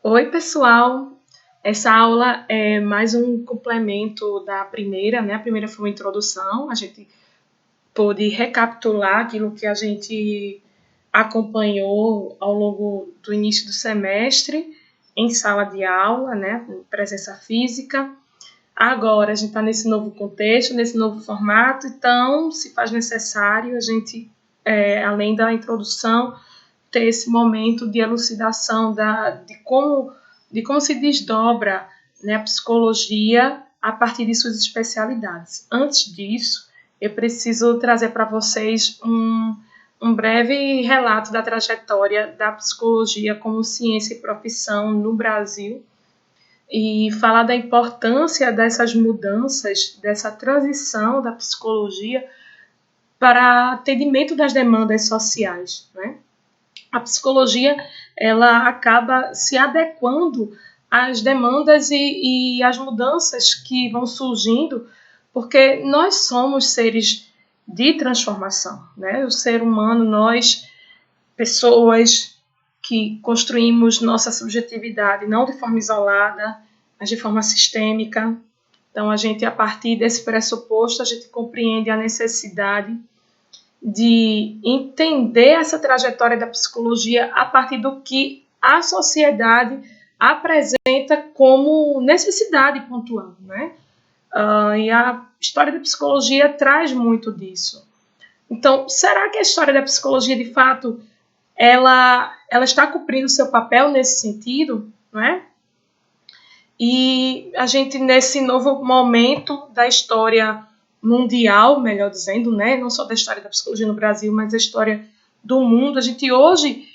Oi, pessoal! Essa aula é mais um complemento da primeira, né? A primeira foi uma introdução, a gente pôde recapitular aquilo que a gente acompanhou ao longo do início do semestre, em sala de aula, né? Presença física. Agora a gente está nesse novo contexto, nesse novo formato, então se faz necessário a gente, além da introdução, ter esse momento de elucidação de como se desdobra, né, a psicologia a partir de suas especialidades. Antes disso, eu preciso trazer para vocês um breve relato da trajetória da psicologia como ciência e profissão no Brasil e falar da importância dessas mudanças, dessa transição da psicologia para atendimento das demandas sociais, né? A psicologia ela acaba se adequando às demandas e às mudanças que vão surgindo, porque nós somos seres de transformação, né? O ser humano, nós, pessoas que construímos nossa subjetividade não de forma isolada, mas de forma sistêmica. Então, a gente, a partir desse pressuposto, a gente compreende a necessidade de entender essa trajetória da psicologia a partir do que a sociedade apresenta como necessidade pontual, né? E a história da psicologia traz muito disso. Então, será que a história da psicologia, de fato, ela está cumprindo seu papel nesse sentido, né? E a gente, nesse novo momento da história mundial, melhor dizendo, né? Não só da história da psicologia no Brasil, mas da história do mundo, a gente hoje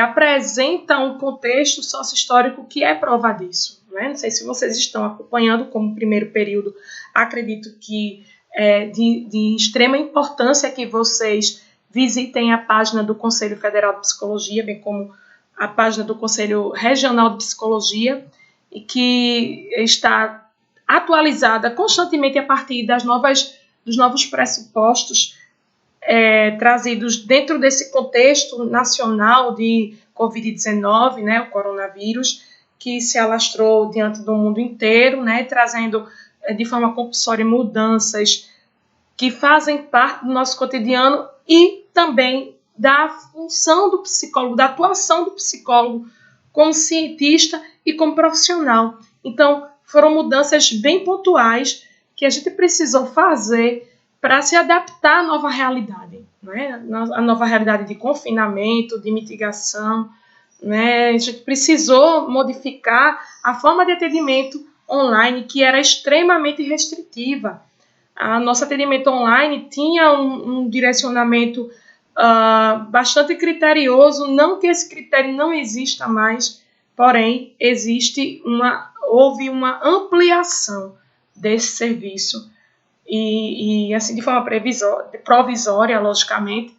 apresenta um contexto sócio-histórico que é prova disso, né? Não sei se vocês estão acompanhando como primeiro período, acredito que é de extrema importância que vocês visitem a página do Conselho Federal de Psicologia, bem como a página do Conselho Regional de Psicologia, e que está atualizada constantemente a partir dos novos pressupostos trazidos dentro desse contexto nacional de Covid-19, né, o coronavírus, que se alastrou diante do mundo inteiro, né, trazendo de forma compulsória mudanças que fazem parte do nosso cotidiano e também da função do psicólogo, da atuação do psicólogo como cientista e como profissional. Então, foram mudanças bem pontuais que a gente precisou fazer para se adaptar à nova realidade, né? A nova realidade de confinamento, de mitigação, né? A gente precisou modificar a forma de atendimento online, que era extremamente restritiva. A nosso atendimento online tinha um direcionamento bastante criterioso, não que esse critério não exista mais, porém houve uma ampliação desse serviço e assim de forma provisória, logicamente,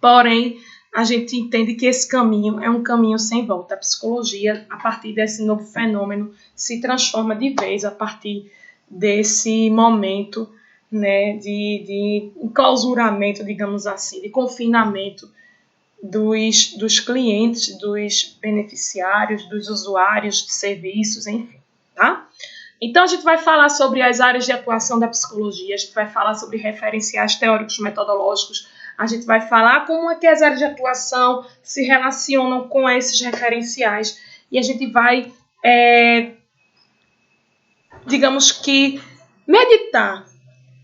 porém a gente entende que esse caminho é um caminho sem volta. A psicologia, a partir desse novo fenômeno, se transforma de vez a partir desse momento, né, de enclausuramento, digamos assim, de confinamento dos clientes, dos beneficiários, dos usuários de serviços, enfim, tá? Então, a gente vai falar sobre as áreas de atuação da psicologia, a gente vai falar sobre referenciais teóricos metodológicos, a gente vai falar como é que as áreas de atuação se relacionam com esses referenciais e a gente vai, digamos que, meditar,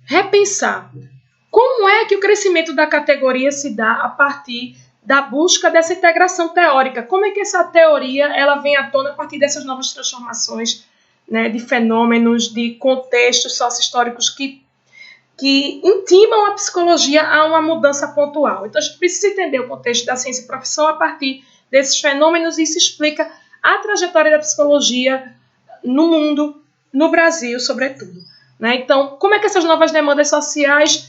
repensar como é que o crescimento da categoria se dá a partir da busca dessa integração teórica. Como é que essa teoria ela vem à tona a partir dessas novas transformações, né, de fenômenos, de contextos sócio-históricos que intimam a psicologia a uma mudança pontual. Então, a gente precisa entender o contexto da ciência e profissão a partir desses fenômenos e isso explica a trajetória da psicologia no mundo, no Brasil, sobretudo, né? Então, como é que essas novas demandas sociais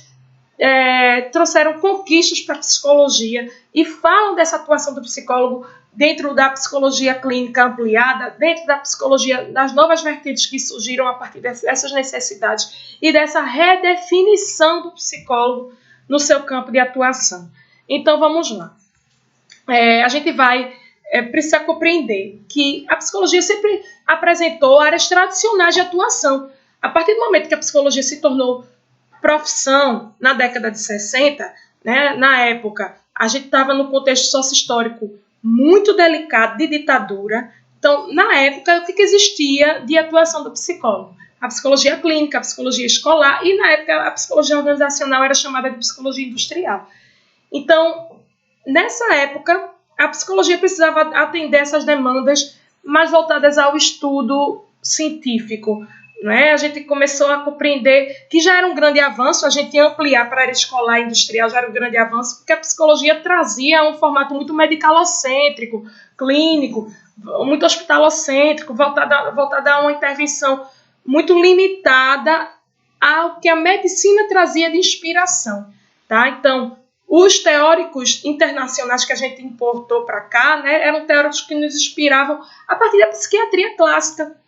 trouxeram conquistas para a psicologia e falam dessa atuação do psicólogo dentro da psicologia clínica ampliada, dentro da psicologia, das novas vertentes que surgiram a partir dessas necessidades e dessa redefinição do psicólogo no seu campo de atuação. Então, vamos lá. A gente vai precisa compreender que a psicologia sempre apresentou áreas tradicionais de atuação. A partir do momento que a psicologia se tornou profissão, na década de 60, né, na época, a gente estava num contexto sócio-histórico muito delicado de ditadura. Então, na época, o que existia de atuação do psicólogo? A psicologia clínica, a psicologia escolar e, na época, a psicologia organizacional era chamada de psicologia industrial. Então, nessa época, a psicologia precisava atender essas demandas mais voltadas ao estudo científico. Né? A gente começou a compreender que já era um grande avanço, a gente ampliar para a área escolar e industrial já era um grande avanço, porque a psicologia trazia um formato muito medicalocêntrico, clínico, muito hospitalocêntrico, voltada a uma intervenção muito limitada ao que a medicina trazia de inspiração. Tá? Então, os teóricos internacionais que a gente importou para cá, né, eram teóricos que nos inspiravam a partir da psiquiatria clássica.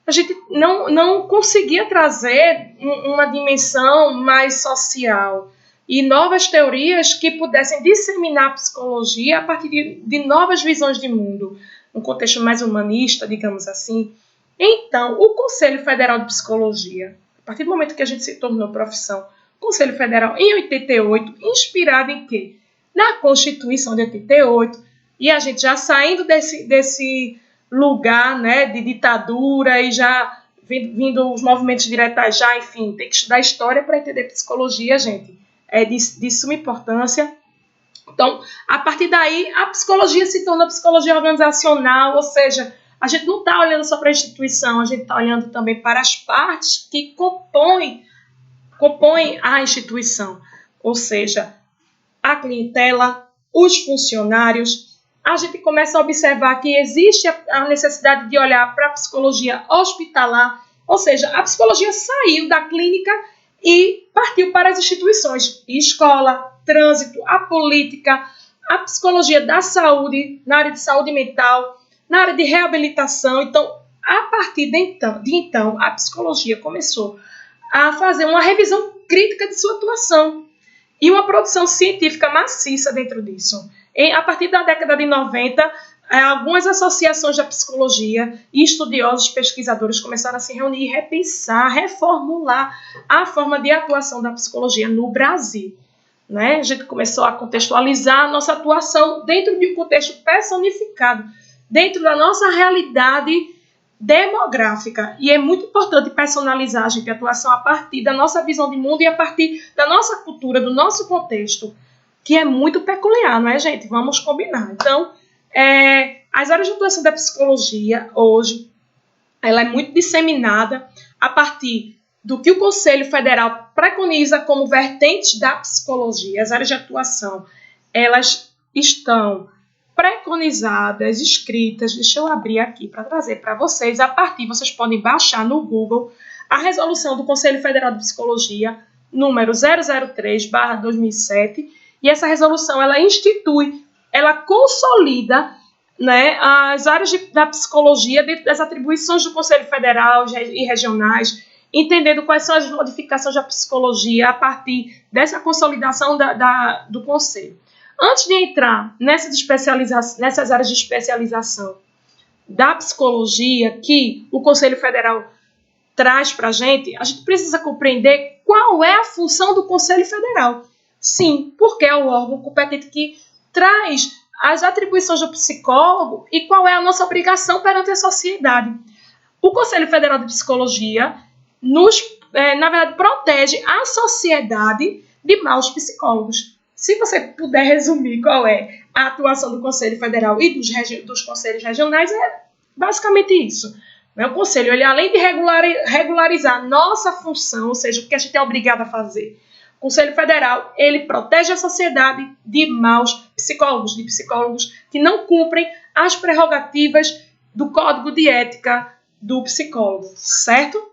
A gente não conseguia trazer uma dimensão mais social e novas teorias que pudessem disseminar a psicologia a partir de novas visões de mundo, um contexto mais humanista, digamos assim. Então, o Conselho Federal de Psicologia, a partir do momento que a gente se tornou profissão, o Conselho Federal, em 88, inspirado em quê? Na Constituição de 88, e a gente já saindo desse lugar, né, de ditadura e já vindo os movimentos diretais já, enfim, tem que estudar história para entender psicologia, gente. É de suma importância. Então, a partir daí, a psicologia se torna psicologia organizacional, ou seja, a gente não está olhando só para a instituição, a gente está olhando também para as partes que compõem a instituição, ou seja, a clientela, os funcionários. A gente começa a observar que existe a necessidade de olhar para a psicologia hospitalar, ou seja, a psicologia saiu da clínica e partiu para as instituições, escola, trânsito, a política, a psicologia da saúde, na área de saúde mental, na área de reabilitação. Então, a partir de então a psicologia começou a fazer uma revisão crítica de sua atuação e uma produção científica maciça dentro disso. A partir da década de 90, algumas associações da psicologia e estudiosos, pesquisadores começaram a se reunir e repensar, reformular a forma de atuação da psicologia no Brasil. Né? A gente começou a contextualizar a nossa atuação dentro de um contexto personificado, dentro da nossa realidade demográfica. E é muito importante personalizar a gente a atuação a partir da nossa visão de mundo e a partir da nossa cultura, do nosso contexto, que é muito peculiar, não é, gente? Vamos combinar. Então, as áreas de atuação da psicologia, hoje, ela é muito disseminada a partir do que o Conselho Federal preconiza como vertentes da psicologia. As áreas de atuação, elas estão preconizadas, escritas. Deixa eu abrir aqui para trazer para vocês. A partir, vocês podem baixar no Google a resolução do Conselho Federal de Psicologia, número 003/2007, e essa resolução, ela institui, ela consolida, né, as áreas da psicologia dentro das atribuições do Conselho Federal e regionais, entendendo quais são as modificações da psicologia a partir dessa consolidação do Conselho. Antes de entrar nessas áreas de especialização da psicologia que o Conselho Federal traz para a gente precisa compreender qual é a função do Conselho Federal. Sim, porque é o órgão competente que traz as atribuições do psicólogo e qual é a nossa obrigação perante a sociedade. O Conselho Federal de Psicologia na verdade, protege a sociedade de maus psicólogos. Se você puder resumir qual é a atuação do Conselho Federal e dos conselhos regionais, é basicamente isso. O Conselho, ele, além de regularizar nossa função, ou seja, o que a gente é obrigado a fazer, o Conselho Federal, ele protege a sociedade de maus psicólogos, de psicólogos que não cumprem as prerrogativas do Código de Ética do psicólogo, certo?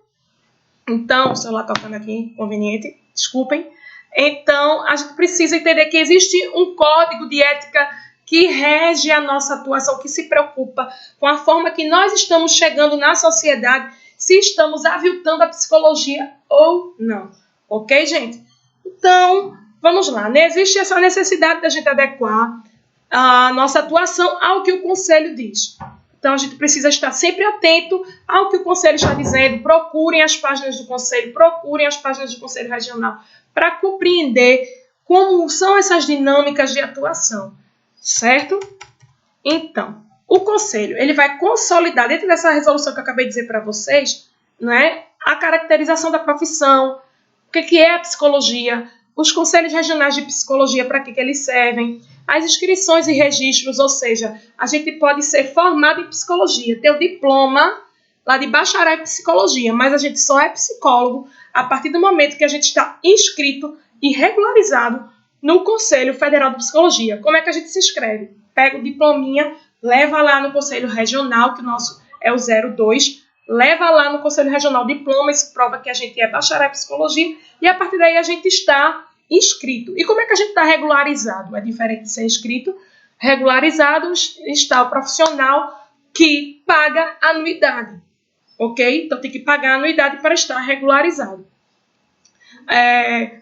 Então, o celular tocando aqui, inconveniente, desculpem. Então, a gente precisa entender que existe um código de ética que rege a nossa atuação, que se preocupa com a forma que nós estamos chegando na sociedade, se estamos aviltando a psicologia ou não. Ok, gente? Então, vamos lá. Existe essa necessidade da gente adequar a nossa atuação ao que o conselho diz. Então, a gente precisa estar sempre atento ao que o conselho está dizendo. Procurem as páginas do conselho, procurem as páginas do conselho regional para compreender como são essas dinâmicas de atuação, certo? Então, o conselho ele vai consolidar, dentro dessa resolução que eu acabei de dizer para vocês, né, a caracterização da profissão, o que é a psicologia, os conselhos regionais de psicologia, para que eles servem, as inscrições e registros, ou seja, a gente pode ser formado em psicologia, ter o diploma lá de bacharel em psicologia, mas a gente só é psicólogo a partir do momento que a gente está inscrito e regularizado no Conselho Federal de Psicologia. Como é que a gente se inscreve? Pega o diplominha, leva lá no Conselho Regional, que o nosso é o 02, leva lá no Conselho Regional diploma, isso prova que a gente é bacharel em psicologia, e a partir daí a gente está inscrito. E como é que a gente está regularizado? É diferente de ser inscrito. Regularizado está o profissional que paga anuidade, ok? Então tem que pagar a anuidade para estar regularizado.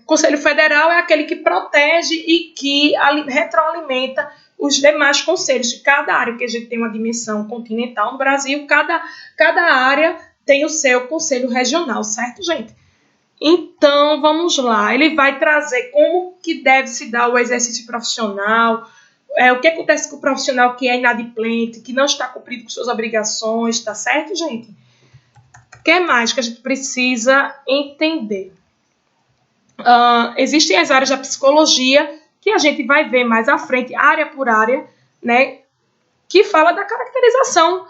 Conselho Federal é aquele que protege e que retroalimenta os demais conselhos de cada área, porque a gente tem uma dimensão continental no Brasil, cada área tem o seu conselho regional, certo, gente? Então, vamos lá. Ele vai trazer como que deve se dar o exercício profissional, o que acontece com o profissional que é inadimplente, que não está cumprindo com suas obrigações, tá certo, gente? O que mais que a gente precisa entender? Existem as áreas da psicologia, que a gente vai ver mais à frente, área por área, né, que fala da caracterização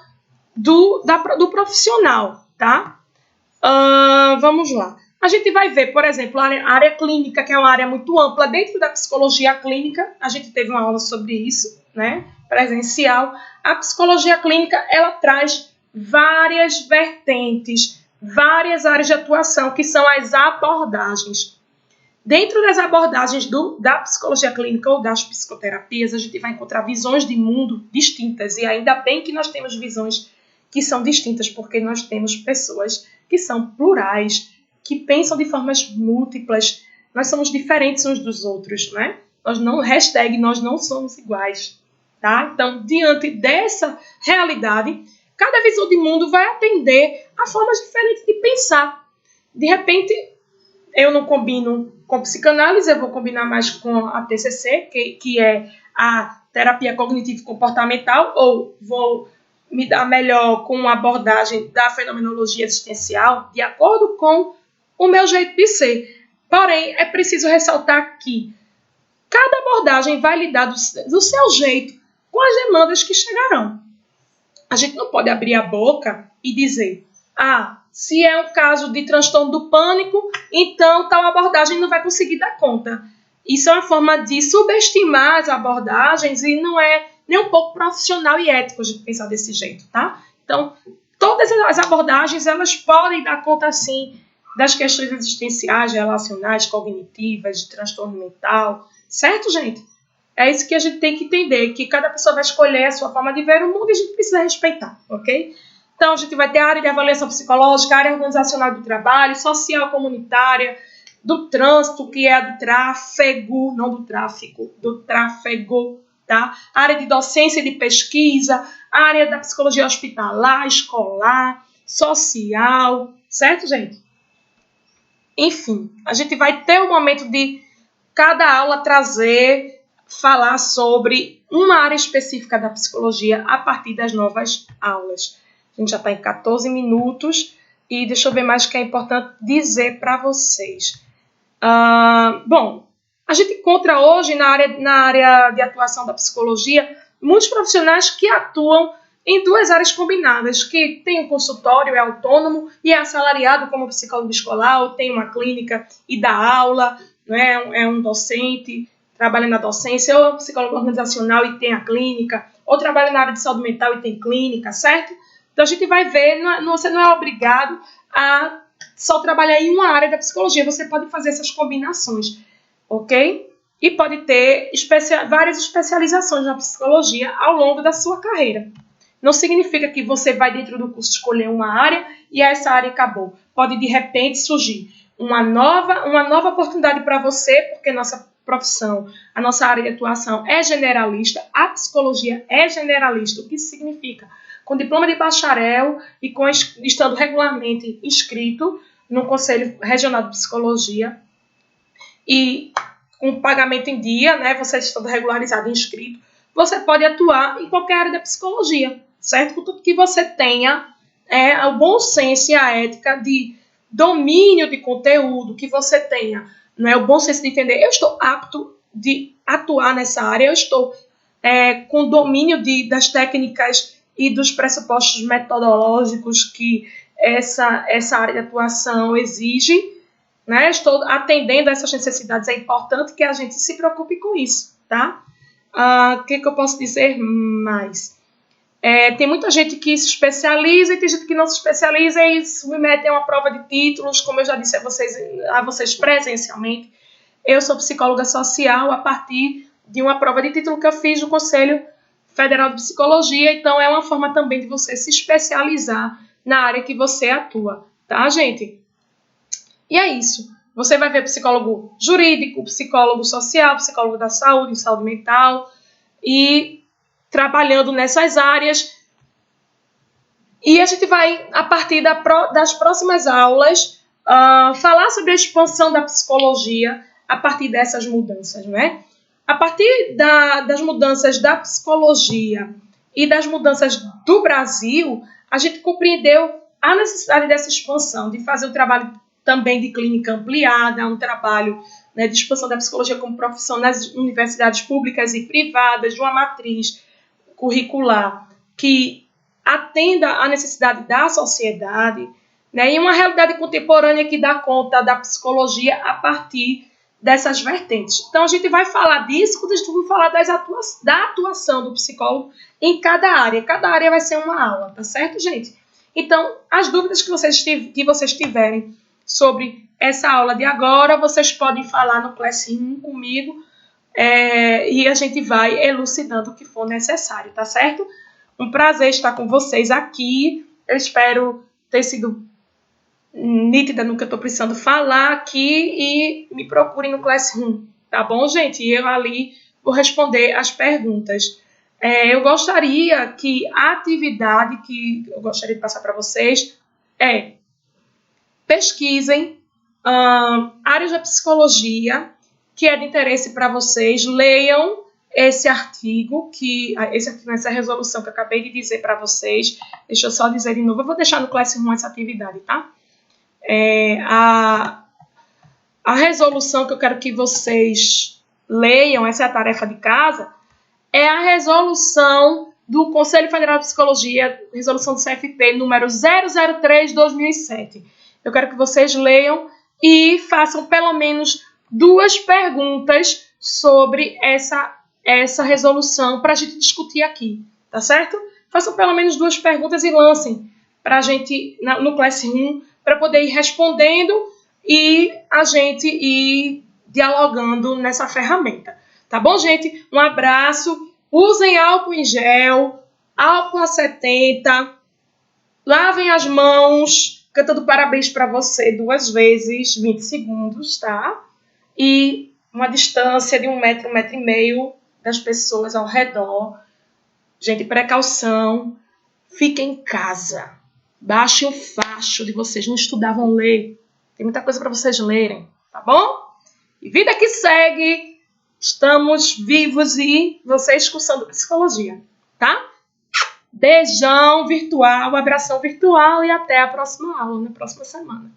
do profissional, tá? Vamos lá. A gente vai ver, por exemplo, a área clínica, que é uma área muito ampla. Dentro da psicologia clínica, a gente teve uma aula sobre isso, né, presencial. A psicologia clínica, ela traz várias vertentes, várias áreas de atuação, que são as abordagens. Dentro das abordagens da psicologia clínica ou das psicoterapias, a gente vai encontrar visões de mundo distintas. E ainda bem que nós temos visões que são distintas, porque nós temos pessoas que são plurais, que pensam de formas múltiplas. Nós somos diferentes uns dos outros, né? Nós não somos iguais, tá? Então, diante dessa realidade, cada visão de mundo vai atender a formas diferentes de pensar. De repente, eu não combino com psicanálise, eu vou combinar mais com a TCC, que é a terapia cognitivo-comportamental, ou vou me dar melhor com a abordagem da fenomenologia existencial, de acordo com o meu jeito de ser. Porém, é preciso ressaltar que cada abordagem vai lidar do seu jeito com as demandas que chegarão. A gente não pode abrir a boca e dizer, se é um caso de transtorno do pânico, então tal abordagem não vai conseguir dar conta. Isso é uma forma de subestimar as abordagens e não é nem um pouco profissional e ético a gente pensar desse jeito, tá? Então, todas as abordagens, elas podem dar conta, sim, das questões existenciais, relacionais, cognitivas, de transtorno mental, certo, gente? É isso que a gente tem que entender, que cada pessoa vai escolher a sua forma de ver o mundo e a gente precisa respeitar, ok? Então, a gente vai ter a área de avaliação psicológica, a área organizacional do trabalho, social comunitária, do trânsito, que é a do tráfego, não do tráfico, do tráfego, tá? A área de docência e de pesquisa, a área da psicologia hospitalar, escolar, social, certo, gente? Enfim, a gente vai ter o momento de cada aula falar sobre uma área específica da psicologia a partir das novas aulas. A gente já está em 14 minutos e deixa eu ver mais o que é importante dizer para vocês. Bom, a gente encontra hoje na área de atuação da psicologia muitos profissionais que atuam em duas áreas combinadas, que tem um consultório, é autônomo e é assalariado como psicólogo escolar, ou tem uma clínica e dá aula, né? É um docente, trabalha na docência, ou é um psicólogo organizacional e tem a clínica, ou trabalha na área de saúde mental e tem clínica, certo? Então a gente vai ver, você não é obrigado a só trabalhar em uma área da psicologia, você pode fazer essas combinações, ok? E pode ter várias especializações na psicologia ao longo da sua carreira. Não significa que você vai dentro do curso escolher uma área e essa área acabou. Pode de repente surgir uma nova oportunidade para você, porque nossa profissão, a nossa área de atuação é generalista, a psicologia é generalista, o que isso significa? Com diploma de bacharel e estando regularmente inscrito no Conselho Regional de Psicologia e com pagamento em dia, né, você estando regularizado e inscrito, você pode atuar em qualquer área da psicologia, certo? Contanto que você tenha o bom senso e a ética de domínio de conteúdo, que você tenha, não é, o bom senso de entender, eu estou apto de atuar nessa área, eu estou com domínio das técnicas e dos pressupostos metodológicos que essa área de atuação exige, né? Estou atendendo a essas necessidades, é importante que a gente se preocupe com isso, tá? O que eu posso dizer mais? Tem muita gente que se especializa e tem gente que não se especializa e submete a uma prova de títulos, como eu já disse a vocês presencialmente. Eu sou psicóloga social a partir de uma prova de título que eu fiz no Conselho Federal de Psicologia, então é uma forma também de você se especializar na área que você atua, tá, gente? E é isso. Você vai ver psicólogo jurídico, psicólogo social, psicólogo da saúde, saúde mental, e trabalhando nessas áreas. E a gente vai, a partir das próximas aulas, falar sobre a expansão da psicologia a partir dessas mudanças, né? A partir das mudanças da psicologia e das mudanças do Brasil, a gente compreendeu a necessidade dessa expansão, de fazer um trabalho também de clínica ampliada, um trabalho, né, de expansão da psicologia como profissão nas universidades públicas e privadas, de uma matriz curricular que atenda à necessidade da sociedade, né, e uma realidade contemporânea que dá conta da psicologia a partir dessas vertentes. Então, a gente vai falar disso quando a gente vai falar da atuação do psicólogo em cada área. Cada área vai ser uma aula, tá certo, gente? Então, as dúvidas que vocês tiverem sobre essa aula de agora, vocês podem falar no Classroom comigo, e a gente vai elucidando o que for necessário, tá certo? Um prazer estar com vocês aqui. Eu espero ter sido nítida no que eu estou precisando falar aqui e me procurem no Classroom, tá bom, gente? E eu ali vou responder as perguntas. Eu gostaria que a atividade que eu gostaria de passar para vocês pesquisem áreas da psicologia que é de interesse para vocês, leiam esse artigo, essa resolução que eu acabei de dizer para vocês. Deixa eu só dizer de novo, eu vou deixar no Classroom essa atividade, tá? A resolução que eu quero que vocês leiam, essa é a tarefa de casa, é a resolução do Conselho Federal de Psicologia, resolução do CFP, número 003/2007. Eu quero que vocês leiam e façam pelo menos 2 perguntas sobre essa resolução para a gente discutir aqui, tá certo? Façam pelo menos 2 perguntas e lancem para a gente no Classroom para poder ir respondendo e a gente ir dialogando nessa ferramenta. Tá bom, gente? Um abraço. Usem álcool em gel, álcool a 70. Lavem as mãos, cantando parabéns para você 2 vezes, 20 segundos, tá? E uma distância de 1 metro, 1,5 metro das pessoas ao redor. Gente, precaução. Fiquem em casa. Baixem o facho de vocês. Não estudavam ler. Tem muita coisa para vocês lerem, tá bom? E vida que segue. Estamos vivos e vocês cursando psicologia, tá? Beijão virtual, abração virtual e até a próxima aula, na próxima semana.